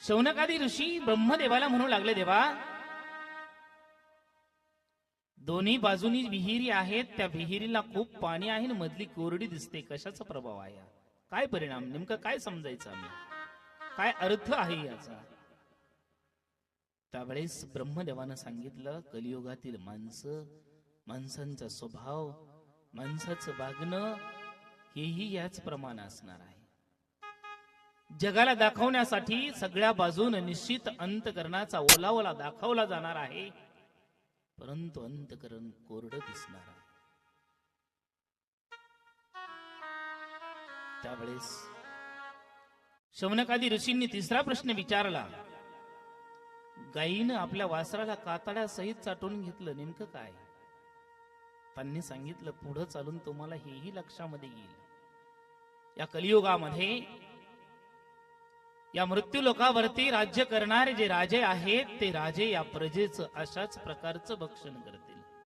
शौनकादी ऋषी ब्रह्मदेवाला म्हणू लागले, देवा दोन्ही बाजूनी विहिरी आहेत, त्या विहिरीला खूप पाणी आहे आणि मधली कोरडी दिसते, कशाचा प्रभाव आहे? काय परिणाम, नेमकं काय समजायचं आम्ही, काय अर्थ आहे याचा? त्यावेळेस ब्रह्मदेवानं सांगितलं, कलियुगातील माणसांचा स्वभाव, माणसाचं वागणं हेही याच प्रमाण असणार आहे. जगाला दाखवण्यासाठी सगळ्या बाजून निश्चित अंतकरणाचा ओलावला दाखवला जाणार आहे, परंतु अंतकरण कोरडं दिसणार आहे. त्यावेळेस शौनकादी ऋषींनी तिसरा प्रश्न विचारला, गायीनं आपल्या वासराला कातड्यासहित चाटून घेतलं, नेमकं काय? त्यांनी सांगितलं, पुढे चालून तुम्हाला हेही लक्षामध्ये येईल, या कलियुगामध्ये या मृत्यू लोकावरती राज्य करणारे जे राजे आहेत, ते राजे या प्रजेचं अशाच प्रकारचं भक्षण करते.